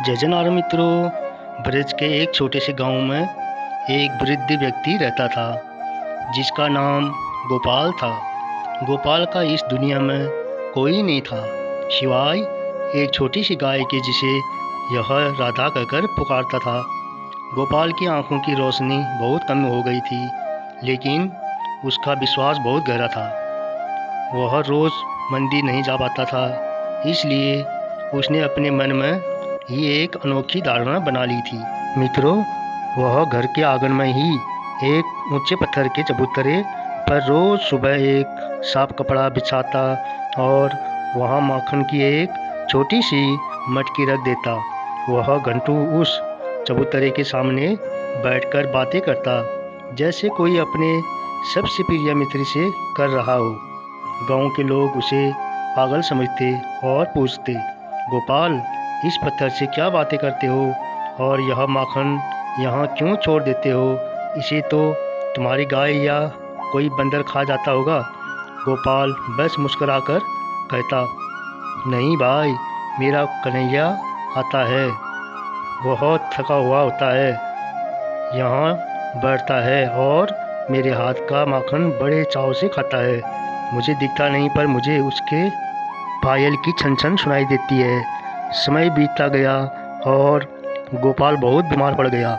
जय जनार मित्रों, ब्रज के एक छोटे से गांव में एक वृद्ध व्यक्ति रहता था जिसका नाम गोपाल था। गोपाल का इस दुनिया में कोई नहीं था सिवाय एक छोटी सी गाय के जिसे यह राधा कहकर पुकारता था। गोपाल की आंखों की रोशनी बहुत कम हो गई थी, लेकिन उसका विश्वास बहुत गहरा था। वह रोज़ मंदिर नहीं जा पाता था, इसलिए उसने अपने मन में ही एक अनोखी धारणा बना ली थी। मित्रों, वह घर के आंगन में ही एक ऊंचे पत्थर के चबूतरे पर रोज़ सुबह एक साफ कपड़ा बिछाता और वहाँ माखन की एक छोटी सी मटकी रख देता। वह घंटों उस चबूतरे के सामने बैठकर बातें करता, जैसे कोई अपने सबसे प्रिय मित्र से कर रहा हो। गांव के लोग उसे पागल समझते और पूछते, गोपाल, इस पत्थर से क्या बातें करते हो और यह माखन यहाँ क्यों छोड़ देते हो? इसे तो तुम्हारी गाय या कोई बंदर खा जाता होगा। गोपाल बस मुस्कुराकर कहता, नहीं भाई, मेरा कन्हैया आता है, बहुत थका हुआ होता है, यहाँ बैठता है और मेरे हाथ का माखन बड़े चाव से खाता है। मुझे दिखता नहीं, पर मुझे उसके पायल की छन छन सुनाई देती है। समय बीतता गया और गोपाल बहुत बीमार पड़ गया।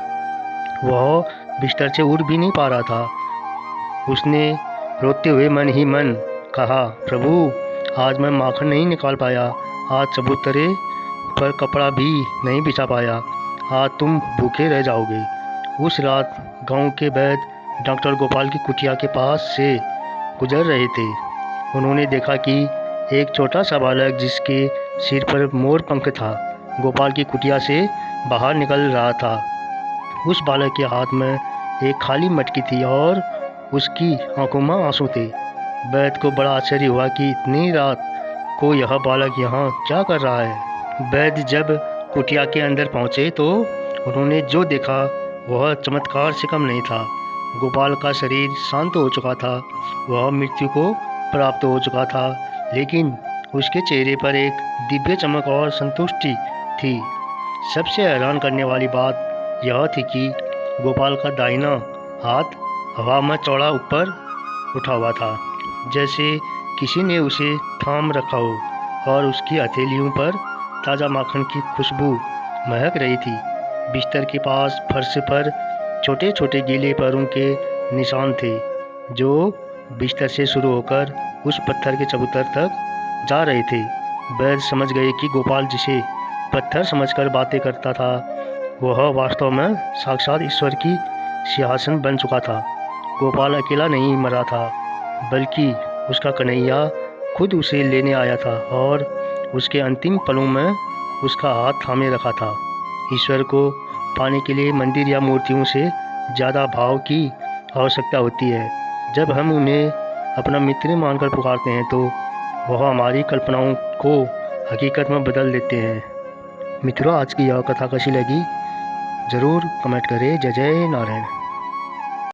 वह बिस्तर से उठ भी नहीं पा रहा था। उसने रोते हुए मन ही मन कहा, प्रभु, आज मैं माखन नहीं निकाल पाया, आज चबूतरे पर कपड़ा भी नहीं बिछा पाया, आज तुम भूखे रह जाओगे। उस रात गांव के वैद्य डॉक्टर गोपाल की कुटिया के पास से गुजर रहे थे। उन्होंने देखा कि एक छोटा सा बालक जिसके सिर पर मोर पंख था, गोपाल की कुटिया से बाहर निकल रहा था। उस बालक के हाथ में एक खाली मटकी थी और उसकी आंखों में आंसू थे। वैद्य को बड़ा आश्चर्य हुआ कि इतनी रात को यह बालक यहाँ क्या कर रहा है। वैद्य जब कुटिया के अंदर पहुँचे तो उन्होंने जो देखा वह चमत्कार से कम नहीं था। गोपाल का शरीर शांत हो चुका था, वह मृत्यु को प्राप्त हो चुका था, लेकिन उसके चेहरे पर एक दिव्य चमक और संतुष्टि थी। सबसे हैरान करने वाली बात यह थी कि गोपाल का दाहिना हाथ हवा में चौड़ा ऊपर उठा हुआ था, जैसे किसी ने उसे थाम रखा हो, और उसकी हथेलियों पर ताज़ा माखन की खुशबू महक रही थी। बिस्तर के पास फर्श पर छोटे छोटे गीले पैरों के निशान थे, जो बिस्तर से शुरू होकर उस पत्थर के चबूतर तक जा रहे थे। वैद्य समझ गए कि गोपाल जिसे पत्थर समझकर बातें करता था, वह वास्तव में साक्षात ईश्वर की सिंहासन बन चुका था। गोपाल अकेला नहीं मरा था, बल्कि उसका कन्हैया खुद उसे लेने आया था और उसके अंतिम पलों में उसका हाथ थामे रखा था। ईश्वर को पाने के लिए मंदिर या मूर्तियों से ज़्यादा भाव की आवश्यकता होती है। जब हम उन्हें अपना मित्र मानकर पुकारते हैं तो वह हमारी कल्पनाओं को हकीकत में बदल देते हैं। मित्रों, आज की यह कथा कैसी लगी ज़रूर कमेंट करें। जय जय नारायण।